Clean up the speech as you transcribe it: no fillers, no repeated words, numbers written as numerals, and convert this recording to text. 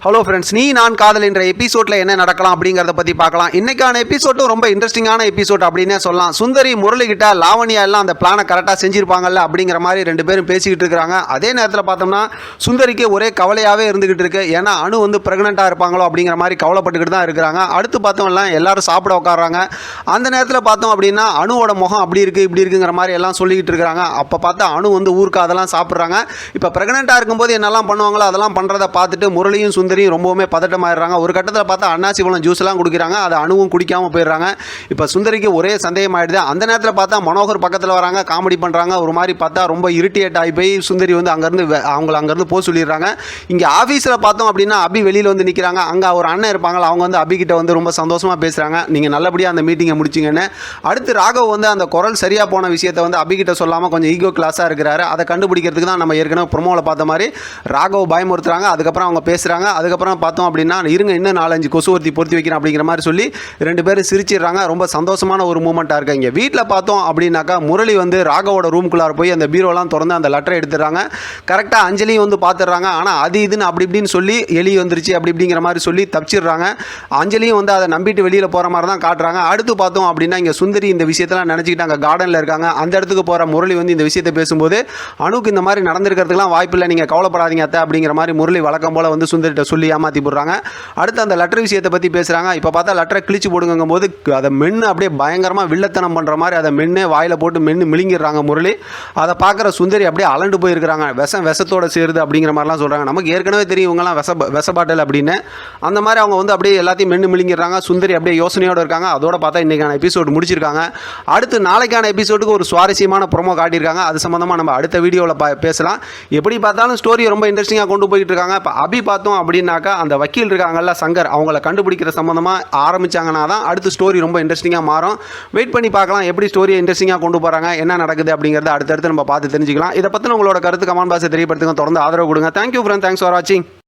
Hello friends, நீ நான் காதல் என்ற எபிசோட்ல என்ன நடக்கலாம் அப்படிங்கிறத பற்றி பார்க்கலாம். இன்னைக்கான எபிசோட்டும் ரொம்ப இன்ட்ரெஸ்டிங்கான எபிசோட் அப்படின்னே சொல்லலாம். சுந்தரி முரளிகிட்ட லாவணியா எல்லாம் அந்த பிளானை கரெக்டாக செஞ்சிருப்பாங்கல்ல அப்படிங்கிற மாதிரி ரெண்டு பேரும் பேசிக்கிட்டு இருக்கிறாங்க. அதே நேரத்தில் பார்த்தோம்னா சுந்தரிக்கு ஒரே கவலையாகவே இருந்துகிட்டு இருக்கு. ஏன்னா அணு வந்து ப்ரெக்னெண்ட்டாக இருப்பாங்களோ அப்படிங்கிற மாதிரி கவலைப்பட்டுக்கிட்டு தான் இருக்கிறாங்க. அடுத்து பார்த்தோம்னா எல்லாரும் சாப்பிட உட்காடுறாங்க. அந்த நேரத்தில் பார்த்தோம் அப்படின்னா அணுவோட முகம் அப்படி இருக்குது இப்படி இருக்குங்கிற மாதிரி எல்லாம் சொல்லிக்கிட்டு இருக்கிறாங்க. அப்போ பார்த்தா அணு வந்து ஊருக்கு அதெல்லாம் சாப்பிட்றாங்க. இப்போ ப்ரெக்னெண்ட்டாக இருக்கும்போது என்னெல்லாம் பண்ணுவாங்களோ அதெல்லாம் பண்ணுறதை பார்த்துட்டு முரளியும் சுந்தரி ரொம்பவுமே பதட்டமாயிடுறாங்க. ஒரு கட்டத்தில் பார்த்தா அன்னாசி பழம் ஜூஸ் எல்லாம் குடிக்கிறாங்க. அதை அணுவும் குடிக்காமல் போயிடுறாங்க. இப்போ சுந்தரிக்கு ஒரே சந்தேகம் ஆயிடுது. அந்த நேரத்தில் பார்த்தா மனோகர் பக்கத்தில் வராங்க, காமெடி பண்ணுறாங்க. ஒரு மாதிரி பார்த்தா ரொம்ப இரிட்டேட் ஆகி போய் சுந்தரி வந்து அங்கேருந்து போக சொல்லிடுறாங்க. இங்கே ஆஃபீஸில் பார்த்தோம் அப்படின்னா அபி வெளியில் வந்து நிற்கிறாங்க. அங்கே ஒரு அண்ணன் இருப்பாங்க. அவங்க வந்து அபி கிட்ட வந்து ரொம்ப சந்தோஷமாக பேசுகிறாங்க. நீங்கள் நல்லபடியாக அந்த மீட்டிங்கை முடிச்சிங்கன்னு. அடுத்து ராகவ் வந்து அந்த குரல் சரியாக போன விஷயத்தை வந்து அபி கிட்ட சொல்லாமல் கொஞ்சம் ஈகோ கிளாஸாக இருக்கிறாரு. அதை கண்டுபிடிக்கிறதுக்கு தான் நம்ம ஏற்கனவே ப்ரோமோவில் பார்த்த மாதிரி ராகவ் பயமுறுத்துறாங்க. அதுக்கப்புறம் அவங்க பேசுகிறாங்க. அதுக்கப்புறம் பார்த்தோம் அப்படின்னா இருங்க இன்னும் 4-5 கொசுவர்த்தி பொருத்தி வைக்கிறேன் அப்படிங்கிற மாதிரி சொல்லி ரெண்டு பேரும் சிரிச்சிடுறாங்க. ரொம்ப சந்தோஷமான ஒரு மூமெண்ட்டாக இருக்குது. இங்கே வீட்டில் பார்த்தோம் அப்படின்னாக்கா முரளி வந்து ராகவோட ரூம்குள்ளார போய் அந்த பீரோலாம் திறந்து அந்த லெட்டரை எடுத்துடுறாங்க. கரெக்டாக அஞ்சலியும் வந்து பார்த்துடுறாங்க. ஆனால் அது இதுன்னு அப்படி இப்படின்னு சொல்லி எலி வந்துருச்சு அப்படி இப்படிங்கிற மாதிரி சொல்லி தப்பிச்சிடுறாங்க. அஞ்சலியும் வந்து அதை நம்பிட்டு வெளியில் போகிற மாதிரி தான் காட்டுறாங்க. அடுத்து பார்த்தோம் அப்படின்னா இங்கே சுந்தரி இந்த விஷயத்தெல்லாம் நினச்சிக்கிட்டு அங்கே கார்டனில் இருக்காங்க. அந்த இடத்துக்கு போகிற முரளி வந்து இந்த விஷயத்தை பேசும்போது அணுக்கு இந்த மாதிரி நடந்திருக்கிறதுலாம் வாய்ப்பு இல்லை, நீங்கள் கவலைப்படாதீங்க அத்தை அப்படிங்கிற மாதிரி முரளி வழக்கம் போல் வந்து சுந்தரிட்ட சொல்லி ஏமாற்றி போடுறாங்க. அடுத்து அந்த லெட்டர் விஷயத்தை பற்றி பேசுகிறாங்க. இப்போ பார்த்தா லெட்டரை கிழிச்சு போடுங்கும் போது அதை மென்று அப்படியே பயங்கரமாக வில்லத்தனம் பண்ணுற மாதிரி அதை மென்று வாயில் போட்டு மென்று மிளிங்கிடுறாங்க முரளி. அதை பார்க்குற சுந்தரி அப்படியே அலண்டு போயிருக்கிறாங்க. விஷத்தோட சேருது அப்படிங்கிற மாதிரிலாம் சொல்கிறாங்க. நமக்கு ஏற்கனவே தெரியும் இவங்கெல்லாம் விஷ பாட்டில் அப்படின்னு. அந்த மாதிரி அவங்க வந்து அப்படியே எல்லாத்தையும் மென்று மிளிங்கிடுறாங்க. சுந்தரி அப்படியே யோசனையோடு இருக்காங்க. அதோட பார்த்தா இன்றைக்கான எபிசோடு முடிச்சிருக்காங்க. அடுத்து நாளைக்கான எபிசோடுக்கு ஒரு சுவாரஸ்யமான ப்ரோமோ காட்டியிருக்காங்க. அது சம்மந்தமாக நம்ம அடுத்த வீடியோவில் பேசலாம். எப்படி பார்த்தாலும் ஸ்டோரி ரொம்ப இன்ட்ரெஸ்டிங்காக கொண்டு போயிட்டு இருக்காங்க. இப்போ அபி பார்த்தோம் அப்படின்னாக்கா அந்த வக்கீல் இருக்காங்கல்ல சங்கர், அவங்கள கண்டுபிடிக்கிற சம்மந்தமாக ஆரம்பித்தாங்கன்னா தான் அடுத்து ஸ்டோரி ரொம்ப இன்ட்ரெஸ்டிங்காக மாறும். வெயிட் பண்ணி பார்க்கலாம் எப்படி ஸ்டோரியை இன்ட்ரெஸ்டிங்காக கொண்டு போகிறாங்க, என்ன நடக்குது அப்படிங்கிறத அடுத்தடுத்து நம்ம பார்த்து தெரிஞ்சுக்கலாம். இதை பற்றி உங்களோட கருத்து கமெண்ட் பாக்ஸை தெரியப்படுத்துங்க. தொடர்ந்து ஆதரவு கொடுங்க. தேங்க்யூ ஃப்ரெண்ட், தேங்க்ஸ் ஃபார் வாட்சிங்.